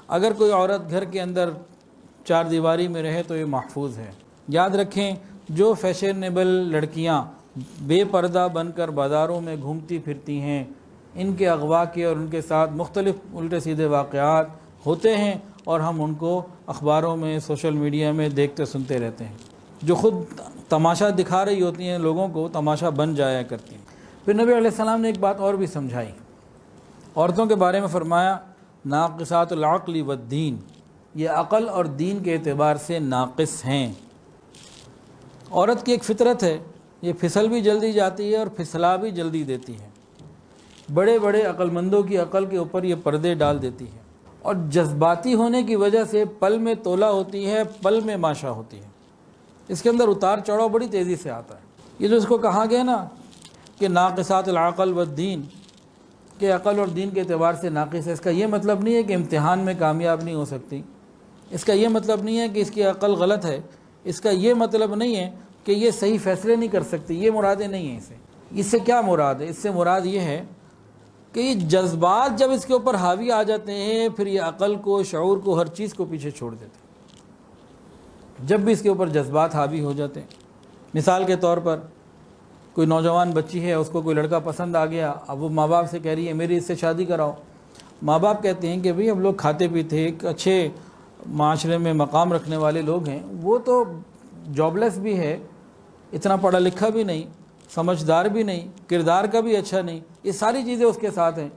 اگر کوئی عورت گھر کے اندر چار دیواری میں رہے تو یہ محفوظ ہے۔ یاد رکھیں جو فیشنیبل لڑکیاں بے پردہ بن کر بازاروں میں گھومتی پھرتی ہیں، ان کے اغوا کے اور ان کے ساتھ مختلف الٹے سیدھے واقعات ہوتے ہیں، اور ہم ان کو اخباروں میں سوشل میڈیا میں دیکھتے سنتے رہتے ہیں۔ جو خود تماشا دکھا رہی ہوتی ہیں لوگوں کو، تماشا بن جایا کرتی ہیں۔ پھر نبی علیہ السلام نے ایک بات اور بھی سمجھائی، عورتوں کے بارے میں فرمایا ناقصات العقل والدین، یہ عقل اور دین کے اعتبار سے ناقص ہیں۔ عورت کی ایک فطرت ہے، یہ پھسل بھی جلدی جاتی ہے اور پھسلا بھی جلدی دیتی ہے۔ بڑے بڑے عقل مندوں کی عقل کے اوپر یہ پردے ڈال دیتی ہے، اور جذباتی ہونے کی وجہ سے پل میں تولا ہوتی ہے، پل میں ماشا ہوتی ہے۔ اس کے اندر اتار چڑھاؤ بڑی تیزی سے آتا ہے۔ یہ جو اس کو کہا گیا نا کہ ناقصات العقل والدین، کہ عقل اور دین کے اعتبار سے ناقص ہے، اس کا یہ مطلب نہیں ہے کہ امتحان میں کامیاب نہیں ہو سکتی، اس کا یہ مطلب نہیں ہے کہ اس کی عقل غلط ہے، اس کا یہ مطلب نہیں ہے کہ یہ صحیح فیصلے نہیں کر سکتی، یہ مرادیں نہیں ہیں اسے۔ اس سے کیا مراد ہے؟ اس سے مراد یہ ہے کہ یہ جذبات جب اس کے اوپر حاوی آ جاتے ہیں، پھر یہ عقل کو، شعور کو، ہر چیز کو پیچھے چھوڑ دیتے ہیں۔ جب بھی اس کے اوپر جذبات حاوی ہو جاتے ہیں، مثال کے طور پر کوئی نوجوان بچی ہے، اس کو کوئی لڑکا پسند آ گیا، اب وہ ماں باپ سے کہہ رہی ہے میری اس سے شادی کراؤ۔ ماں باپ کہتے ہیں کہ بھئی ہم لوگ کھاتے پیتے ایک اچھے معاشرے میں مقام رکھنے والے لوگ ہیں، وہ تو جاب لیس بھی ہے، اتنا پڑھا لکھا بھی نہیں، سمجھدار بھی نہیں، کردار کا بھی اچھا نہیں، یہ ساری چیزیں اس کے ساتھ ہیں،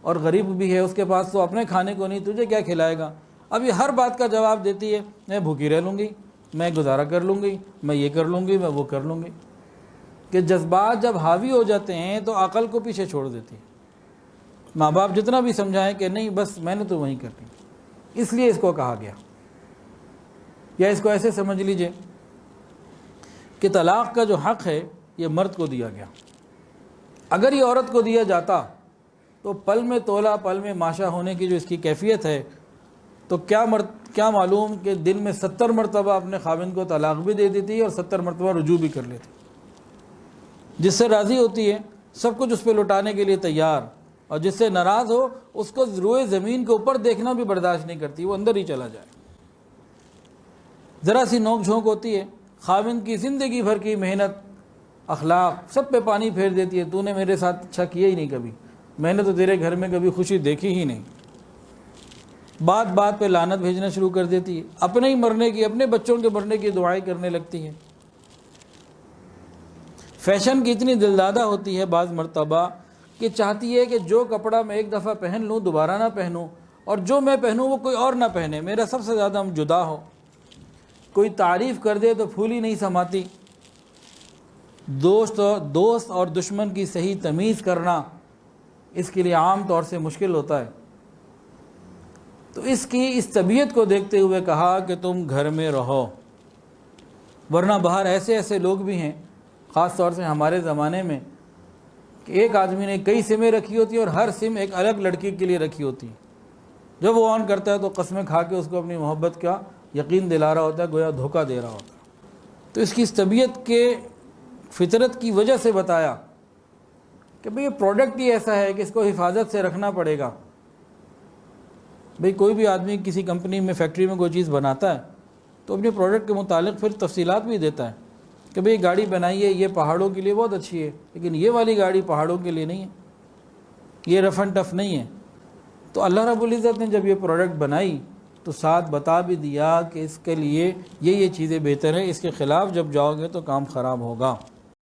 اور غریب بھی ہے، اس کے پاس تو اپنے کھانے کو نہیں، تجھے کیا کھلائے گا؟ اب یہ ہر بات کا جواب دیتی ہے میں بھوکی رہ لوں گی، میں گزارا کر لوں گی، میں یہ کر لوں گی، میں وہ کر لوں گی۔ کہ جذبات جب حاوی ہو جاتے ہیں تو عقل کو پیچھے چھوڑ دیتی ہے۔ ماں باپ جتنا بھی سمجھائیں کہ نہیں بس میں نے تو وہیں کرنی، اس لیے اس کو کہا گیا۔ یا اس کو ایسے سمجھ لیجئے کہ طلاق کا جو حق ہے یہ مرد کو دیا گیا، اگر یہ عورت کو دیا جاتا تو پل میں تولا پل میں ماشا ہونے کی جو اس کی کیفیت ہے، تو کیا معلوم کہ دن میں 70 مرتبہ اپنے خاوند کو طلاق بھی دے دیتی اور 70 مرتبہ رجوع بھی کر لیتی، جس سے راضی ہوتی ہے سب کچھ اس پہ لٹانے کے لیے تیار، اور جس سے ناراض ہو اس کو روئے زمین کے اوپر دیکھنا بھی برداشت نہیں کرتی، وہ اندر ہی چلا جائے۔ ذرا سی نوک جھونک ہوتی ہے، خاوند کی زندگی بھر کی محنت، اخلاق سب پہ پانی پھیر دیتی ہے، تو نے میرے ساتھ اچھا کیا ہی نہیں کبھی، میں نے تو تیرے گھر میں کبھی خوشی دیکھی ہی نہیں۔ بات بات پہ لعنت بھیجنا شروع کر دیتی ہے، اپنے ہی مرنے کی، اپنے بچوں کے مرنے کی دعائیں کرنے لگتی ہے۔ فیشن کی اتنی دلدادہ ہوتی ہے بعض مرتبہ کہ چاہتی ہے کہ جو کپڑا میں ایک دفعہ پہن لوں دوبارہ نہ پہنوں، اور جو میں پہنوں وہ کوئی اور نہ پہنے، میرا سب سے زیادہ جدا ہو۔ کوئی تعریف کر دے تو پھول ہی نہیں سماتی۔ دوست اور دشمن کی صحیح تمیز کرنا اس کے لیے عام طور سے مشکل ہوتا ہے۔ تو اس کی اس طبیعت کو دیکھتے ہوئے کہا کہ تم گھر میں رہو، ورنہ باہر ایسے ایسے لوگ بھی ہیں، خاص طور سے ہمارے زمانے میں، کہ ایک آدمی نے کئی سمیں رکھی ہوتی ہیں اور ہر سم ایک الگ لڑکی کے لیے رکھی ہوتی ہے۔ جب وہ آن کرتا ہے تو قسمیں کھا کے اس کو اپنی محبت کا یقین دلا رہا ہوتا ہے، گویا دھوکہ دے رہا ہوتا ہے۔ تو اس کی اس طبیعت کے فطرت کی وجہ سے بتایا کہ بھئی یہ پروڈکٹ ہی ایسا ہے کہ اس کو حفاظت سے رکھنا پڑے گا۔ بھئی کوئی بھی آدمی کسی کمپنی میں، فیکٹری میں کوئی چیز بناتا ہے تو اپنے پروڈکٹ کے متعلق پھر تفصیلات بھی دیتا ہے کہ بھئی گاڑی بنائی ہے، یہ پہاڑوں کے لیے بہت اچھی ہے، لیکن یہ والی گاڑی پہاڑوں کے لیے نہیں ہے، یہ رف اینڈ ٹف نہیں ہے۔ تو اللہ رب العزت نے جب یہ پروڈکٹ بنائی تو ساتھ بتا بھی دیا کہ اس کے لیے یہ چیزیں بہتر ہیں، اس کے خلاف جب جاؤ گے تو کام خراب ہوگا۔